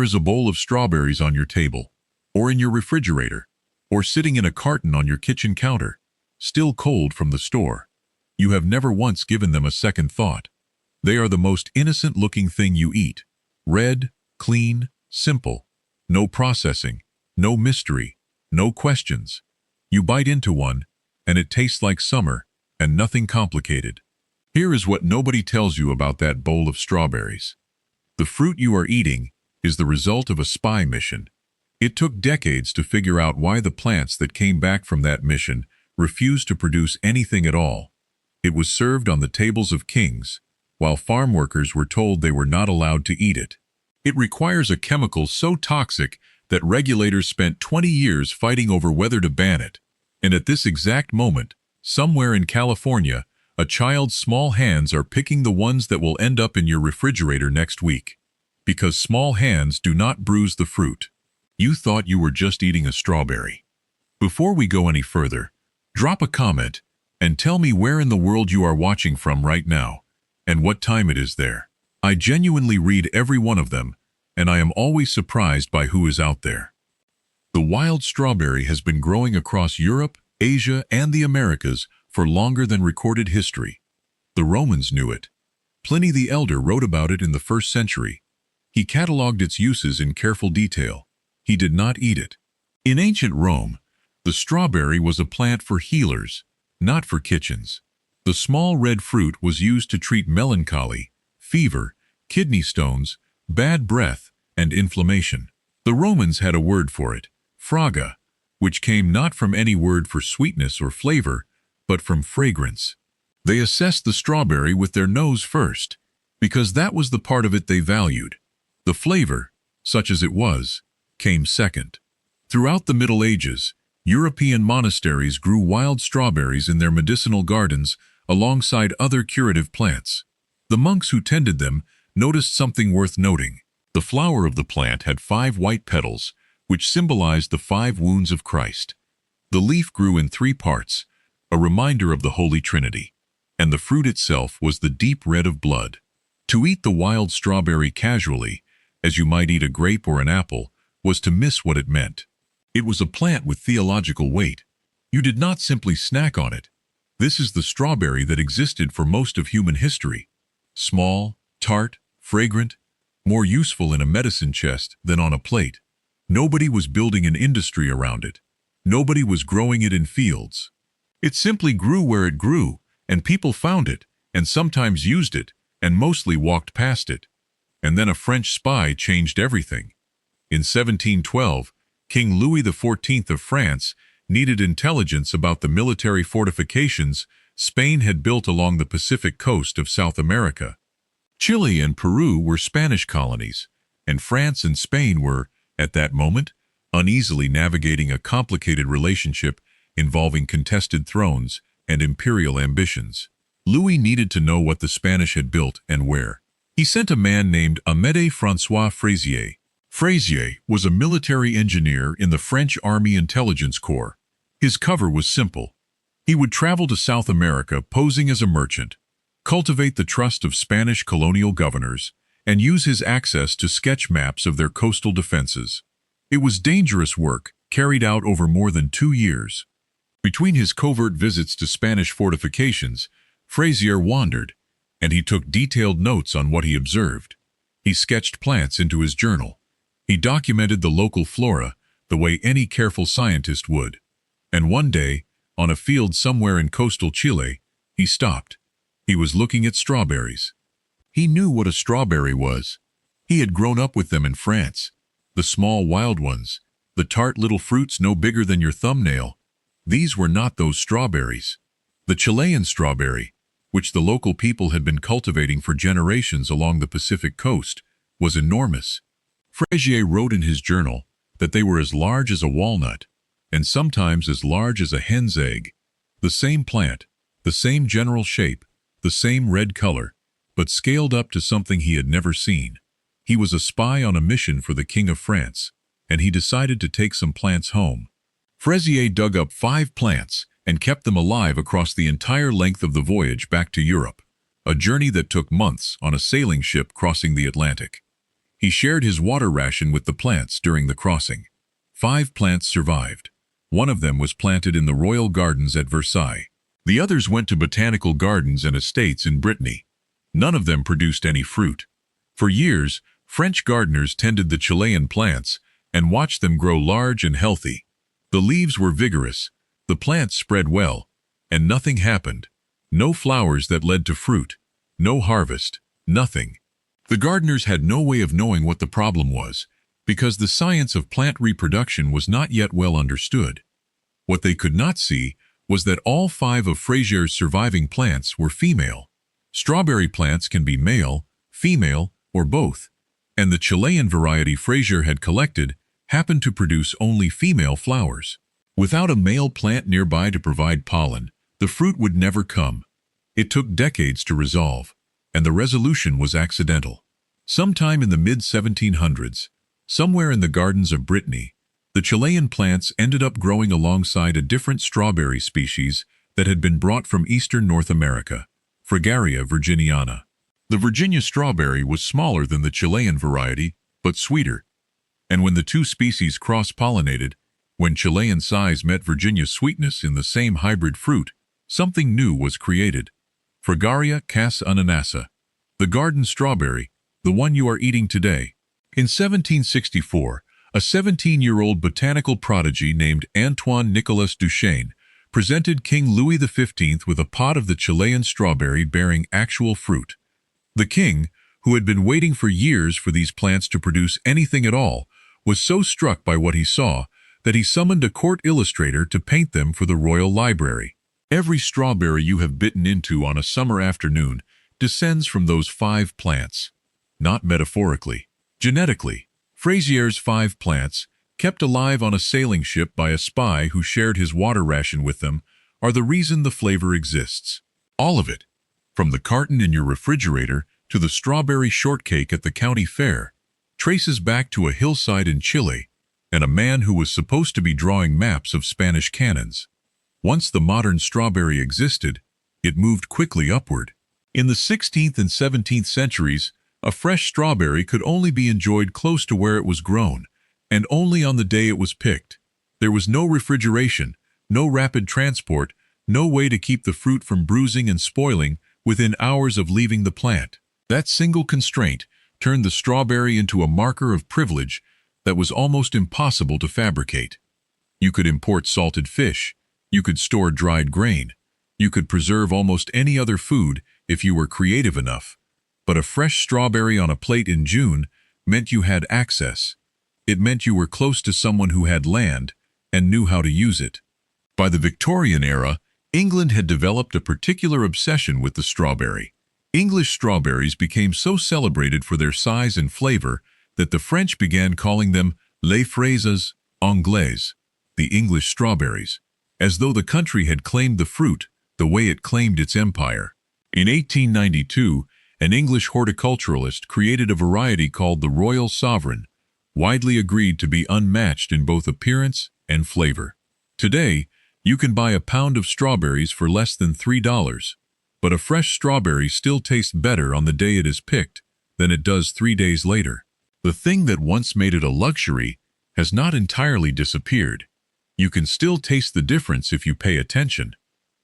There's a bowl of strawberries on your table, or in your refrigerator, or sitting in a carton on your kitchen counter, still cold from the store. You have never once given them a second thought. They are the most innocent-looking thing you eat. Red, clean, simple. No processing, no mystery, no questions. You bite into one, and it tastes like summer, and nothing complicated. Here is what nobody tells you about that bowl of strawberries. The fruit you are eating is the result of a spy mission. It took decades to figure out why the plants that came back from that mission refused to produce anything at all. It was served on the tables of kings, while farm workers were told they were not allowed to eat it. It requires a chemical so toxic that regulators spent 20 years fighting over whether to ban it. And at this exact moment, somewhere in California, a child's small hands are picking the ones that will end up in your refrigerator next week. Because small hands do not bruise the fruit. You thought you were just eating a strawberry. Before we go any further, drop a comment and tell me where in the world you are watching from right now, and what time it is there. I genuinely read every one of them, and I am always surprised by who is out there. The wild strawberry has been growing across Europe, Asia, and the Americas for longer than recorded history. The Romans knew it. Pliny the Elder wrote about it in the 1st century. He cataloged its uses in careful detail. He did not eat it. In ancient Rome, the strawberry was a plant for healers, not for kitchens. The small red fruit was used to treat melancholy, fever, kidney stones, bad breath, and inflammation. The Romans had a word for it, fraga, which came not from any word for sweetness or flavor, but from fragrance. They assessed the strawberry with their nose first, because that was the part of it they valued. The flavor, such as it was, came second. Throughout the Middle Ages, European monasteries grew wild strawberries in their medicinal gardens alongside other curative plants. The monks who tended them noticed something worth noting. The flower of the plant had 5 white petals, which symbolized the 5 wounds of Christ. The leaf grew in 3 parts, a reminder of the Holy Trinity, and the fruit itself was the deep red of blood. To eat the wild strawberry casually, as you might eat a grape or an apple, was to miss what it meant. It was a plant with theological weight. You did not simply snack on it. This is the strawberry that existed for most of human history. Small, tart, fragrant, more useful in a medicine chest than on a plate. Nobody was building an industry around it. Nobody was growing it in fields. It simply grew where it grew, and people found it, and sometimes used it, and mostly walked past it. And then a French spy changed everything. In 1712, King Louis XIV of France needed intelligence about the military fortifications Spain had built along the Pacific coast of South America. Chile and Peru were Spanish colonies, and France and Spain were, at that moment, uneasily navigating a complicated relationship involving contested thrones and imperial ambitions. Louis needed to know what the Spanish had built and where. He sent a man named Amédée François Fraisier. Fraisier was a military engineer in the French Army Intelligence Corps. His cover was simple. He would travel to South America posing as a merchant, cultivate the trust of Spanish colonial governors, and use his access to sketch maps of their coastal defenses. It was dangerous work, carried out over more than 2 years. Between his covert visits to Spanish fortifications, Fraisier wandered, and he took detailed notes on what he observed. He sketched plants into his journal. He documented the local flora the way any careful scientist would. And one day, on a field somewhere in coastal Chile, he stopped. He was looking at strawberries. He knew what a strawberry was. He had grown up with them in France. The small wild ones, the tart little fruits no bigger than your thumbnail. These were not those strawberries. The Chilean strawberry, which the local people had been cultivating for generations along the Pacific coast, was enormous. Fraisier wrote in his journal that they were as large as a walnut, and sometimes as large as a hen's egg. The same plant, the same general shape, the same red color, but scaled up to something he had never seen. He was a spy on a mission for the King of France, and he decided to take some plants home. Fraisier dug up 5 plants and kept them alive across the entire length of the voyage back to Europe, a journey that took months on a sailing ship crossing the Atlantic. He shared his water ration with the plants during the crossing. 5 plants survived. One of them was planted in the royal gardens at Versailles. The others went to botanical gardens and estates in Brittany. None of them produced any fruit. For years, French gardeners tended the Chilean plants and watched them grow large and healthy. The leaves were vigorous, the plants spread well, and nothing happened. No flowers that led to fruit, no harvest, nothing. The gardeners had no way of knowing what the problem was, because the science of plant reproduction was not yet well understood. What they could not see was that all 5 of Fraisier's surviving plants were female. Strawberry plants can be male, female, or both, and the Chilean variety Fraisier had collected happened to produce only female flowers. Without a male plant nearby to provide pollen, the fruit would never come. It took decades to resolve, and the resolution was accidental. Sometime in the mid-1700s, somewhere in the gardens of Brittany, the Chilean plants ended up growing alongside a different strawberry species that had been brought from eastern North America, Fragaria virginiana. The Virginia strawberry was smaller than the Chilean variety, but sweeter. And when the 2 species cross-pollinated, when Chilean size met Virginia sweetness in the same hybrid fruit, something new was created. Fragaria cas ananassa, the garden strawberry, the one you are eating today. In 1764, a 17-year-old botanical prodigy named Antoine Nicolas Duchesne presented King Louis XV with a pot of the Chilean strawberry bearing actual fruit. The king, who had been waiting for years for these plants to produce anything at all, was so struck by what he saw that he summoned a court illustrator to paint them for the royal library. Every strawberry you have bitten into on a summer afternoon descends from those 5 plants. Not metaphorically, genetically. Fraisier's 5 plants, kept alive on a sailing ship by a spy who shared his water ration with them, are the reason the flavor exists. All of it, from the carton in your refrigerator to the strawberry shortcake at the county fair, traces back to a hillside in Chile and a man who was supposed to be drawing maps of Spanish cannons. Once the modern strawberry existed, it moved quickly upward. In the 16th and 17th centuries, a fresh strawberry could only be enjoyed close to where it was grown, and only on the day it was picked. There was no refrigeration, no rapid transport, no way to keep the fruit from bruising and spoiling within hours of leaving the plant. That single constraint turned the strawberry into a marker of privilege that was almost impossible to fabricate. You could import salted fish, you could store dried grain, you could preserve almost any other food if you were creative enough. But a fresh strawberry on a plate in June meant you had access. It meant you were close to someone who had land and knew how to use it. By the Victorian era, England had developed a particular obsession with the strawberry. English strawberries became so celebrated for their size and flavor that the French began calling them les fraises anglaises, the English strawberries, as though the country had claimed the fruit the way it claimed its empire. In 1892, an English horticulturalist created a variety called the Royal Sovereign, widely agreed to be unmatched in both appearance and flavor. Today, you can buy a pound of strawberries for less than $3, but a fresh strawberry still tastes better on the day it is picked than it does 3 days later. The thing that once made it a luxury has not entirely disappeared. You can still taste the difference if you pay attention.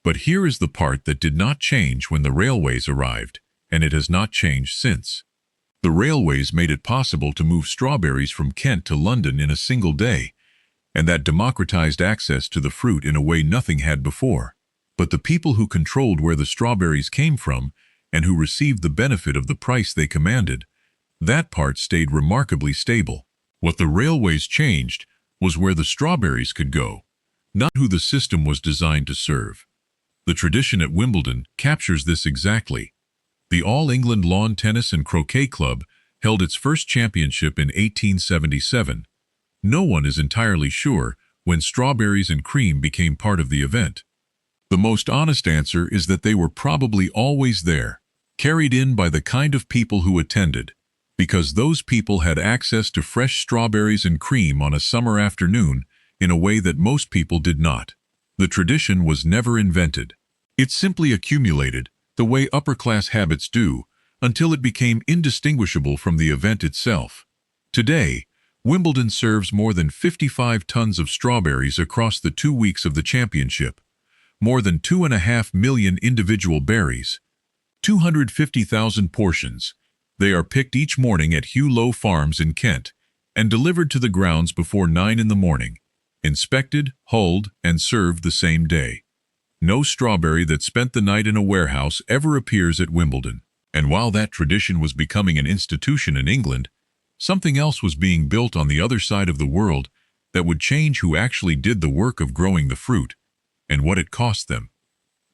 But here is the part that did not change when the railways arrived, and it has not changed since. The railways made it possible to move strawberries from Kent to London in a single day, and that democratized access to the fruit in a way nothing had before. But the people who controlled where the strawberries came from and who received the benefit of the price they commanded, that part stayed remarkably stable. What the railways changed was where the strawberries could go, not who the system was designed to serve. The tradition at Wimbledon captures this exactly. The All England Lawn Tennis and Croquet Club held its first championship in 1877. No one is entirely sure when strawberries and cream became part of the event. The most honest answer is that they were probably always there, carried in by the kind of people who attended, because those people had access to fresh strawberries and cream on a summer afternoon in a way that most people did not. The tradition was never invented. It simply accumulated, the way upper-class habits do, until it became indistinguishable from the event itself. Today, Wimbledon serves more than 55 tons of strawberries across the 2 weeks of the championship, more than 2.5 million individual berries, 250,000 portions. They are picked each morning at Hugh Low Farms in Kent and delivered to the grounds before 9 in the morning, inspected, hulled, and served the same day. No strawberry that spent the night in a warehouse ever appears at Wimbledon. And while that tradition was becoming an institution in England, something else was being built on the other side of the world that would change who actually did the work of growing the fruit and what it cost them.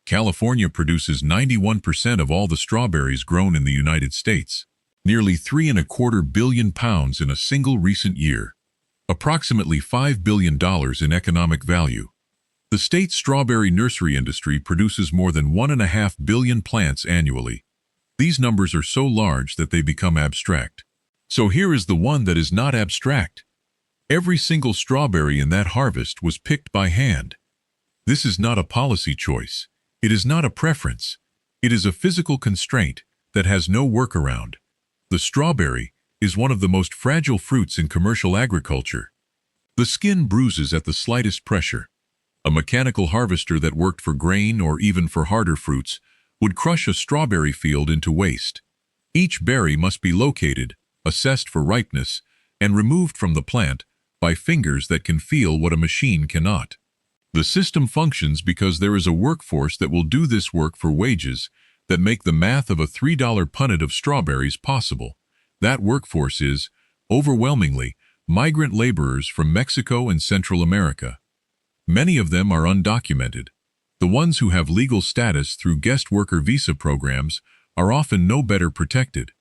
California produces 91% of all the strawberries grown in the United States, nearly 3.25 billion pounds in a single recent year, approximately $5 billion in economic value. The state's strawberry nursery industry produces more than 1.5 billion plants annually. These numbers are so large that they become abstract. So here is the one that is not abstract. Every single strawberry in that harvest was picked by hand. This is not a policy choice. It is not a preference. It is a physical constraint that has no workaround. The strawberry is one of the most fragile fruits in commercial agriculture. The skin bruises at the slightest pressure. A mechanical harvester that worked for grain or even for harder fruits would crush a strawberry field into waste. Each berry must be located, assessed for ripeness, and removed from the plant by fingers that can feel what a machine cannot. The system functions because there is a workforce that will do this work for wages that make the math of a $3 punnet of strawberries possible. That workforce is, overwhelmingly, migrant laborers from Mexico and Central America. Many of them are undocumented. The ones who have legal status through guest worker visa programs are often no better protected.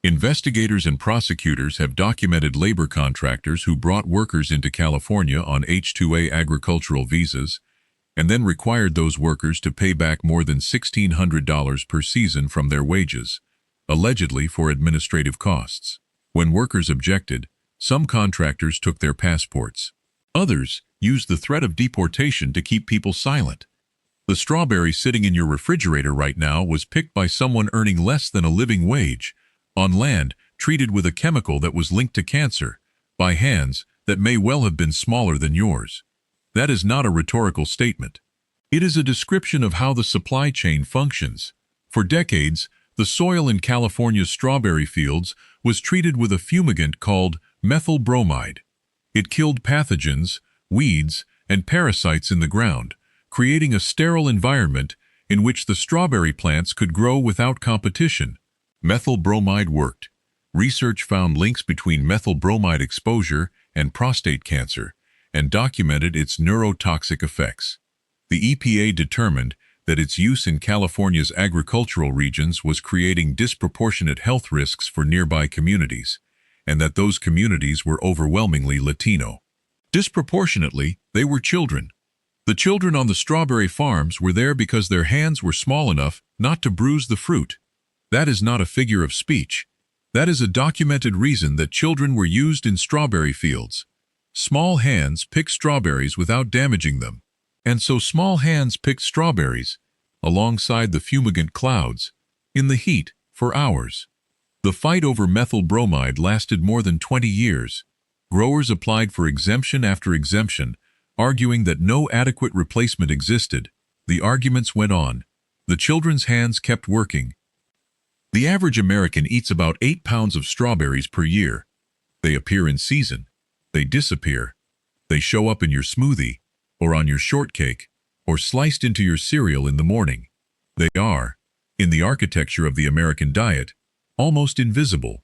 Investigators and prosecutors have documented labor contractors who brought workers into California on H-2A agricultural visas and then required those workers to pay back more than $1,600 per season from their wages, allegedly for administrative costs. When workers objected, some contractors took their passports. Others used the threat of deportation to keep people silent. The strawberry sitting in your refrigerator right now was picked by someone earning less than a living wage, on land treated with a chemical that was linked to cancer, by hands that may well have been smaller than yours. That is not a rhetorical statement. It is a description of how the supply chain functions. For decades, the soil in California's strawberry fields was treated with a fumigant called methyl bromide. It killed pathogens, weeds, and parasites in the ground, creating a sterile environment in which the strawberry plants could grow without competition. Methyl bromide worked. Research found links between methyl bromide exposure and prostate cancer and documented its neurotoxic effects. The EPA determined that its use in California's agricultural regions was creating disproportionate health risks for nearby communities, and that those communities were overwhelmingly Latino. Disproportionately, they were children. The children on the strawberry farms were there because their hands were small enough not to bruise the fruit. That is not a figure of speech. That is a documented reason that children were used in strawberry fields. Small hands pick strawberries without damaging them. And so small hands picked strawberries, alongside the fumigant clouds, in the heat, for hours. The fight over methyl bromide lasted more than 20 years. Growers applied for exemption after exemption, arguing that no adequate replacement existed. The arguments went on. The children's hands kept working. The average American eats about 8 pounds of strawberries per year. They appear in season. They disappear. They show up in your smoothie, or on your shortcake, or sliced into your cereal in the morning. They are, in the architecture of the American diet, almost invisible,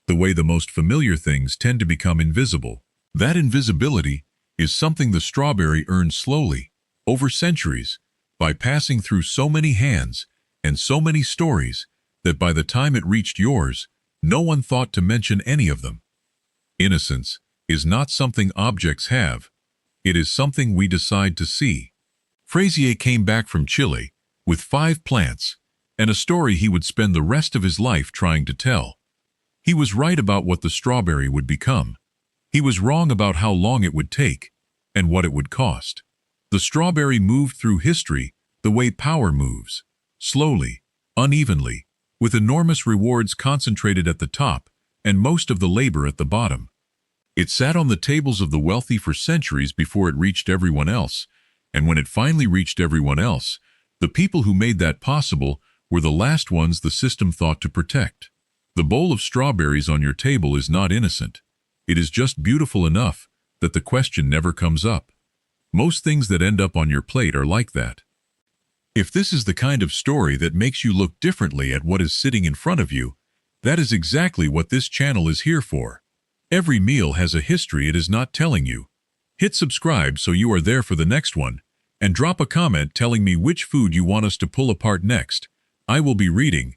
the way the most familiar things tend to become invisible. That invisibility is something the strawberry earned slowly, over centuries, by passing through so many hands and so many stories that by the time it reached yours, no one thought to mention any of them. Innocence is not something objects have. It is something we decide to see. Frazier came back from Chile with 5 plants and a story he would spend the rest of his life trying to tell. He was right about what the strawberry would become. He was wrong about how long it would take and what it would cost. The strawberry moved through history the way power moves, slowly, unevenly, with enormous rewards concentrated at the top and most of the labor at the bottom. It sat on the tables of the wealthy for centuries before it reached everyone else, and when it finally reached everyone else, the people who made that possible were the last ones the system thought to protect. The bowl of strawberries on your table is not innocent. It is just beautiful enough that the question never comes up. Most things that end up on your plate are like that. If this is the kind of story that makes you look differently at what is sitting in front of you, that is exactly what this channel is here for. Every meal has a history it is not telling you. Hit subscribe so you are there for the next one, and drop a comment telling me which food you want us to pull apart next. I will be reading,